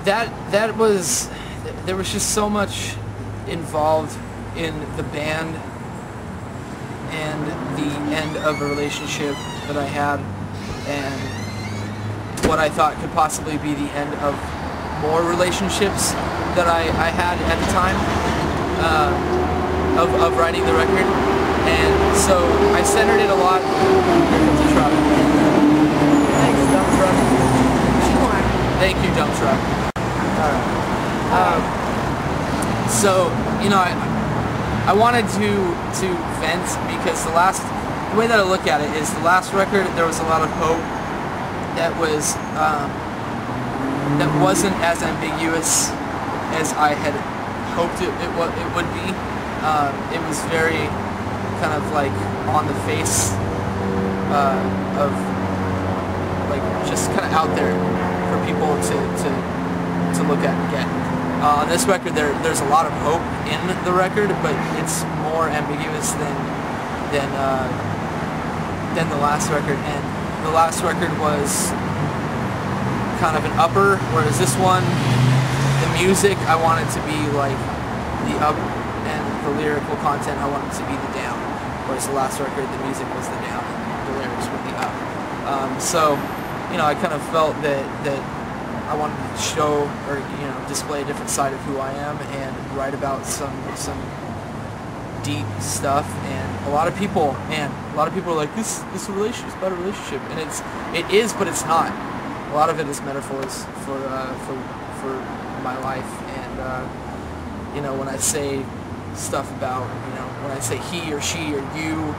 there was just so much involved in the band and the end of a relationship that I had, and what I thought could possibly be the end of more relationships that I had at the time of writing the record. And so I centered it a lot. Here comes the truck. Thanks, dump truck. Thank you, dump truck. Alright. So, you know, I wanted to vent because the way that I look at it is the last record, there was a lot of hope that wasn't as ambiguous as I had hoped it would be. It was very kind of like on the face of like just kind of out there for people to look at and get. On this record, there's a lot of hope in the record, but it's more ambiguous than the last record. And the last record was kind of an upper, whereas this one, the music, I wanted to be like the up, and the lyrical content, I wanted to be the down. Whereas the last record, the music was the down, and the lyrics were the up. So, you know, I kind of felt that I wanted to show, or display a different side of who I am and write about some deep stuff. And a lot of people are like, this relationship is about a relationship, and it is, but it's not. A lot of it is metaphors for my life, and you know, when I say stuff about, you know, when I say he or she or you,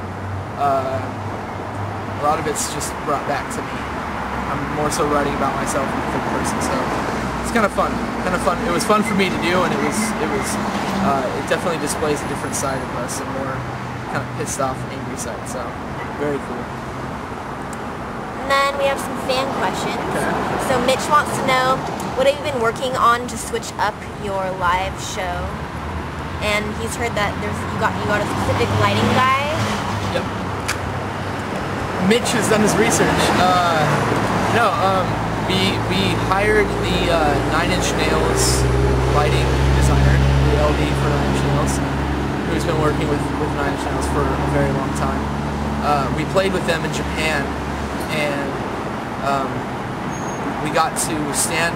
a lot of it's just brought back to me. I'm more so writing about myself in the third person, so it's kind of fun. It was fun for me to do, and it definitely displays a different side of us, a more kind of pissed off, angry side. So very cool. And then we have some fan questions. Okay. So Mitch wants to know, what have you been working on to switch up your live show? And he's heard that you got a specific lighting guy. Yep. Mitch has done his research. We hired the 9 Inch Nails lighting designer, the LD for 9 Inch Nails, who's been working with 9 Inch Nails for a very long time. We played with them in Japan, and we got to stand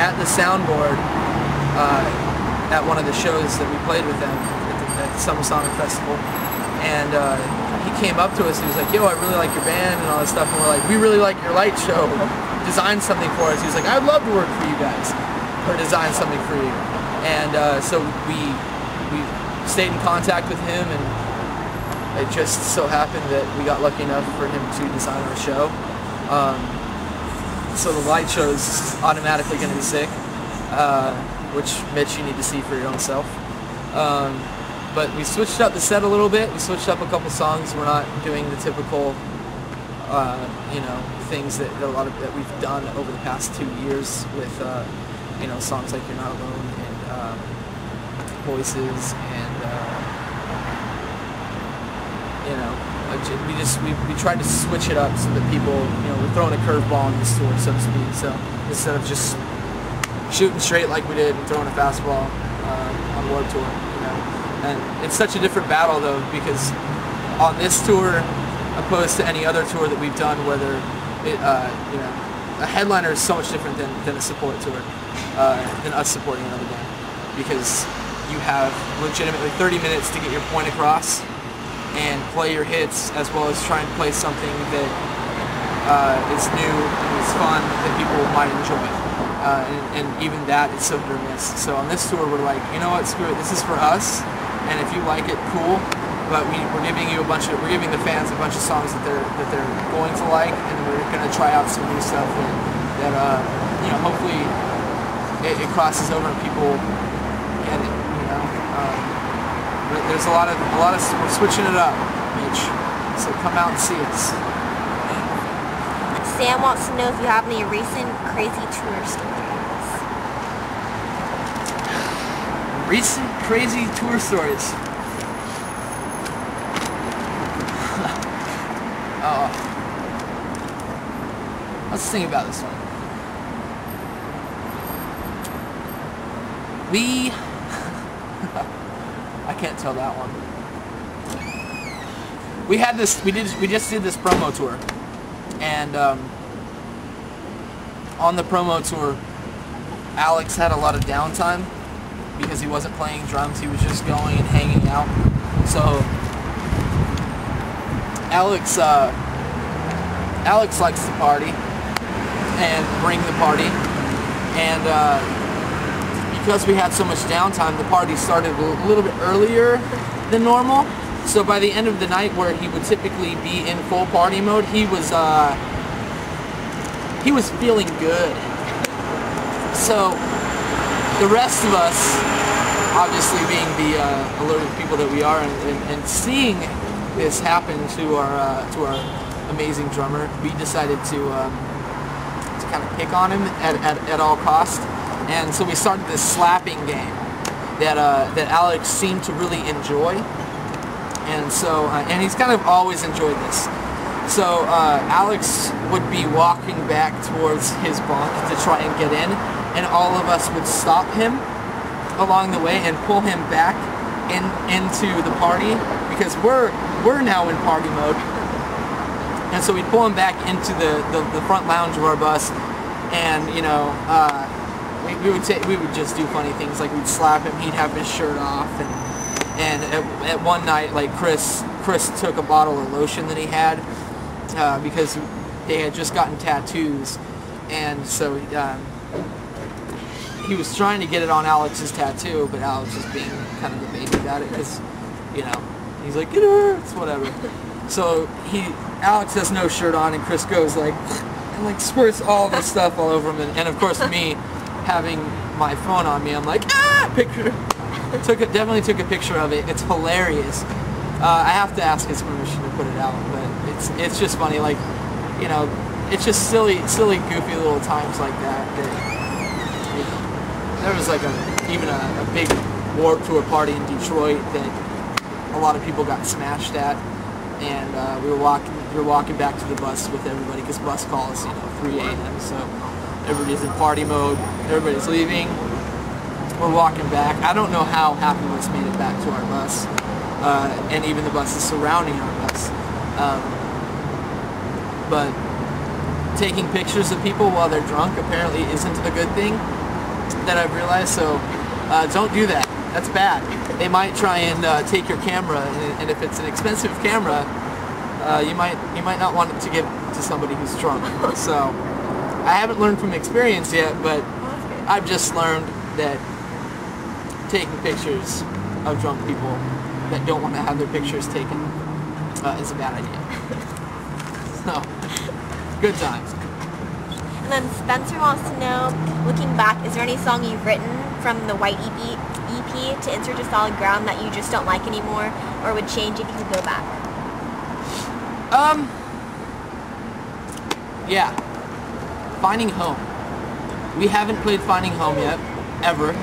at the soundboard at one of the shows that we played with them at the Summer Sonic Festival, and he came up to us. He was like, "Yo, I really like your band and all this stuff," and we're like, "We really like your light show. Design something for us." He was like, "I'd love to work for you guys, or design something for you." And so we stayed in contact with him, and it just so happened that we got lucky enough for him to design our show. So the light show is automatically going to be sick, which, Mitch, you need to see for your own self. But we switched up the set a little bit. We switched up a couple songs. We're not doing the typical, things that we've done over the past 2 years with, songs like "You're Not Alone" and "Voices," and we tried to switch it up so that people, we're throwing a curveball on this tour, so to speak. So instead of just shooting straight like we did and throwing a fastball on Warped Tour, and it's such a different battle though, because on this tour, opposed to any other tour that we've done, whether it, a headliner is so much different than a support tour, than us supporting another band, because you have legitimately 30 minutes to get your point across and play your hits, as well as try and play something that is new and is fun that people might enjoy. And even that is so hit or miss. So on this tour, we're like, you know what, screw it, this is for us, and if you like it, cool. But we're giving the fans a bunch of songs that they're going to like, and we're going to try out some new stuff that hopefully it crosses over and people get it. There's a lot of we're switching it up, Mitch. So come out and see us. Sam wants to know if you have any recent crazy tour stories. Recent crazy tour stories. I was thinking about this one. We... I can't tell that one. We had this, we just did this promo tour. And on the promo tour, Alex had a lot of downtime because he wasn't playing drums, he was just going and hanging out. So Alex likes to party and bring the party, and because we had so much downtime, the party started a little bit earlier than normal. So by the end of the night, where he would typically be in full party mode, he was feeling good. So the rest of us, obviously being the alerted people that we are, and seeing this happen to our amazing drummer, we decided to kind of pick on him at all costs. And so we started this slapping game that Alex seemed to really enjoy. And so, and he's kind of always enjoyed this. So Alex would be walking back towards his bunk to try and get in, and all of us would stop him along the way and pull him back into the party, because we're now in party mode. And so we'd pull him back into the front lounge of our bus, and you know, we would just do funny things, like we'd slap him, he'd have his shirt off, and at one night, like Chris took a bottle of lotion that he had because they had just gotten tattoos, and so he was trying to get it on Alex's tattoo, but Alex was being kind of a baby about it, because, you know, he's like, it hurts, whatever. So Alex has no shirt on, and Chris goes like, and like squirts all this stuff all over him, and of course me having my phone on me, I'm like, picture. Definitely took a picture of it. It's hilarious. I have to ask his permission to put it out, but it's just funny. Like, you know, it's just silly, goofy little times like that. You know, there was like even a big Warped Tour party in Detroit that a lot of people got smashed at, and we were walking back to the bus with everybody, because bus calls, you know, 3 a.m. So everybody's in party mode. Everybody's leaving. We're walking back. I don't know how half of us made it back to our bus, and even the buses surrounding our bus. But taking pictures of people while they're drunk apparently isn't a good thing, that I've realized. So don't do that. That's bad. They might try and take your camera, and if it's an expensive camera, you might not want it to give to somebody who's drunk. So I haven't learned from experience yet, but I've just learned that taking pictures of drunk people that don't want to have their pictures taken is a bad idea. So, good times. And then Spencer wants to know, looking back, is there any song you've written from the White EP to Insert to Solid Ground that you just don't like anymore, or would change if you could go back? Yeah. Finding Home. We haven't played Finding Home yet, ever.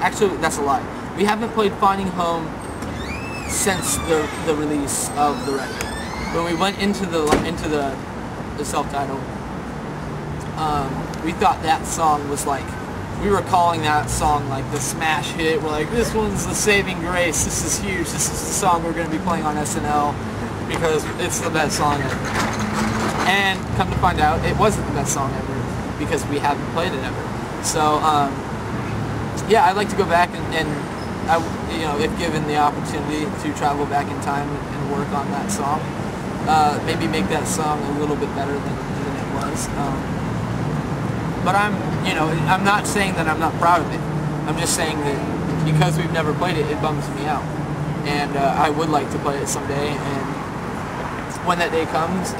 Actually, that's a lie. We haven't played Finding Home since the release of the record. When we went into the self-titled, we thought that song was like, we were calling that song like the smash hit. We're like, this one's the saving grace. This is huge. This is the song we're going to be playing on SNL because it's the best song ever. And come to find out, it wasn't the best song ever because we haven't played it ever. So, yeah, I'd like to go back and I, you know, if given the opportunity to travel back in time and work on that song, maybe make that song a little bit better than it was. But I'm not saying that I'm not proud of it. I'm just saying that because we've never played it, it bums me out. And I would like to play it someday, and when that day comes,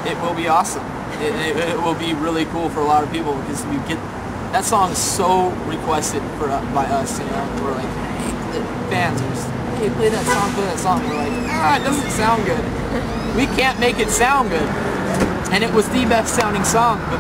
it will be awesome. It will be really cool for a lot of people, because we get that song is so requested by us. You know, we're like, hey, the fans are just, hey, play that song. We're like, it doesn't sound good. We can't make it sound good. And it was the best sounding song. But